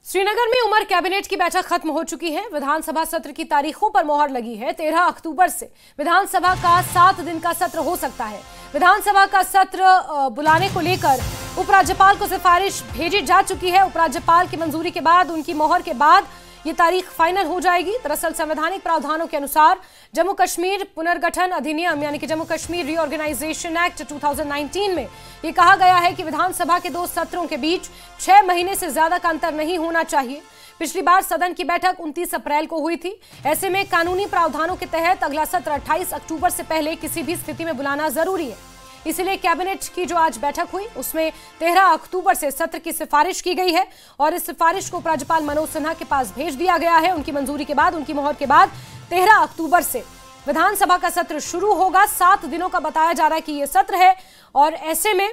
श्रीनगर में उमर कैबिनेट की बैठक खत्म हो चुकी है। विधानसभा सत्र की तारीखों पर मोहर लगी है। 13 अक्टूबर से विधानसभा का 7 दिन का सत्र हो सकता है। विधानसभा का सत्र बुलाने को लेकर उपराज्यपाल को सिफारिश भेजी जा चुकी है। उपराज्यपाल की मंजूरी के बाद, उनकी मोहर के बाद ये तारीख फाइनल हो जाएगी। दरअसल संवैधानिक प्रावधानों के अनुसार जम्मू कश्मीर पुनर्गठन अधिनियम यानी कि जम्मू कश्मीर रीऑर्गेनाइजेशन एक्ट 2019 में ये कहा गया है कि विधानसभा के 2 सत्रों के बीच 6 महीने से ज्यादा का अंतर नहीं होना चाहिए। पिछली बार सदन की बैठक 29 अप्रैल को हुई थी। ऐसे में कानूनी प्रावधानों के तहत अगला सत्र 28 अक्टूबर से पहले किसी भी स्थिति में बुलाना जरूरी है। इसीलिए कैबिनेट की जो आज बैठक हुई उसमें 13 अक्टूबर से सत्र की सिफारिश की गई है और इस सिफारिश को उपराज्यपाल मनोज सिन्हा के पास भेज दिया गया है। उनकी मंजूरी के बाद, उनकी मोहर के बाद 13 अक्टूबर से विधानसभा का सत्र शुरू होगा। 7 दिनों का बताया जा रहा है कि यह सत्र है और ऐसे में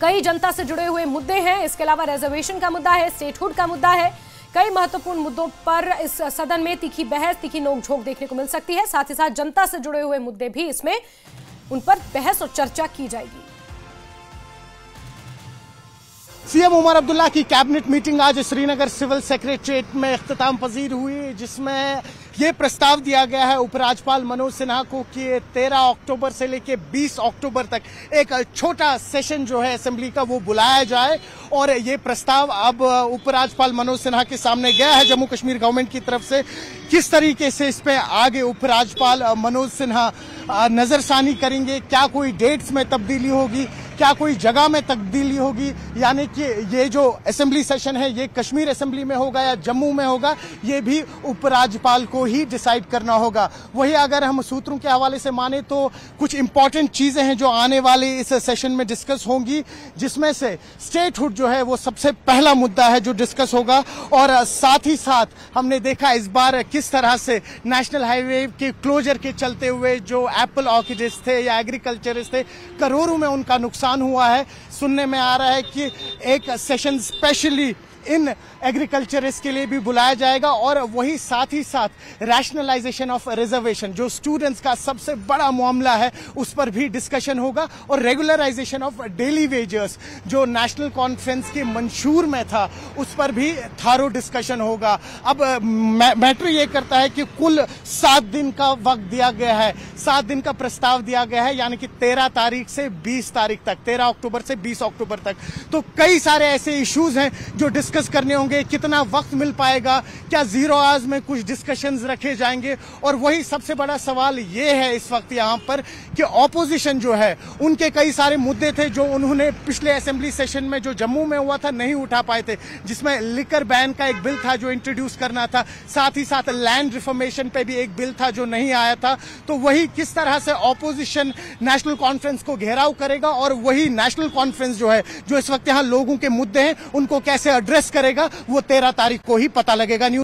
कई जनता से जुड़े हुए मुद्दे हैं। इसके अलावा रिजर्वेशन का मुद्दा है, स्टेटहुड का मुद्दा है। कई महत्वपूर्ण मुद्दों पर इस सदन में तीखी बहस, तीखी नोकझोंक देखने को मिल सकती है। साथ ही साथ जनता से जुड़े हुए मुद्दे भी इसमें उन पर बहस और चर्चा की जाएगी। सीएम उमर अब्दुल्ला की कैबिनेट मीटिंग आज श्रीनगर सिविल सेक्रेटरीट में इख्तिताम पजीर हुई, जिसमें ये प्रस्ताव दिया गया है उपराज्यपाल मनोज सिन्हा को कि 13 अक्टूबर से लेकर 20 अक्टूबर तक एक छोटा सेशन जो है असेंबली का वो बुलाया जाए। और ये प्रस्ताव अब उपराज्यपाल मनोज सिन्हा के सामने गया है जम्मू कश्मीर गवर्नमेंट की तरफ से। किस तरीके से इस पे आगे उपराज्यपाल मनोज सिन्हा नजरसानी करेंगे, क्या कोई डेट्स में तब्दीली होगी, क्या कोई जगह में तब्दीली होगी, यानी कि ये जो असेंबली सेशन है ये कश्मीर असेंबली में होगा या जम्मू में होगा, ये भी उपराज्यपाल को ही डिसाइड करना होगा। वही अगर हम सूत्रों के हवाले से माने तो कुछ इंपॉर्टेंट चीजें हैं जो आने वाले इस सेशन में डिस्कस होंगी, जिसमें से स्टेटहुड जो है वो सबसे पहला मुद्दा है जो डिस्कस होगा। और साथ ही साथ हमने देखा इस बार किस तरह से नेशनल हाईवे के क्लोजर के चलते हुए जो एप्पल ऑर्किड्स थे या एग्रीकल्चरिस्ट थे, करोड़ों में उनका नुकसान हुआ है। सुनने में आ रहा है कि एक सेशन स्पेशली इन एग्रीकल्चरिस्ट के लिए भी बुलाया जाएगा। और वही साथ ही साथ रैशनलाइजेशन ऑफ रिजर्वेशन जो स्टूडेंट्स का सबसे बड़ा मामला है उस पर भी डिस्कशन होगा। और रेगुलराइजेशन ऑफ डेली वेजेस जो नेशनल कॉन्फ्रेंस के मंशूर में था उस पर भी थारो डिस्कशन होगा। अब मैटर ये करता है कि कुल 7 दिन का वक्त दिया गया है, 7 दिन का प्रस्ताव दिया गया है, यानी कि 13 तारीख से 20 तारीख तक, 13 अक्टूबर से 20 अक्टूबर तक। तो कई सारे ऐसे इश्यूज हैं जो डिस्कस करने होंगे। कितना वक्त मिल पाएगा, क्या 0 आवर्स में कुछ डिस्कशंस रखे जाएंगे। और वही सबसे बड़ा सवाल ये है इस वक्त यहाँ पर कि ऑपोजिशन जो है उनके कई सारे मुद्दे थे जो उन्होंने पिछले असेंबली सेशन में जो जम्मू में हुआ था नहीं उठा पाए थे, जिसमें लिकर बैन का एक बिल था जो इंट्रोड्यूस करना था, साथ ही साथ लैंड रिफॉर्मेशन पे भी एक बिल था जो नहीं आया था। तो वही किस तरह से ऑपोजिशन नेशनल कॉन्फ्रेंस को घेराव करेगा और वही नेशनल कॉन्फ्रेंस जो है जो इस वक्त यहाँ लोगों के मुद्दे हैं उनको कैसे एड्रेस करेगा, वो 13 तारीख को ही पता लगेगा।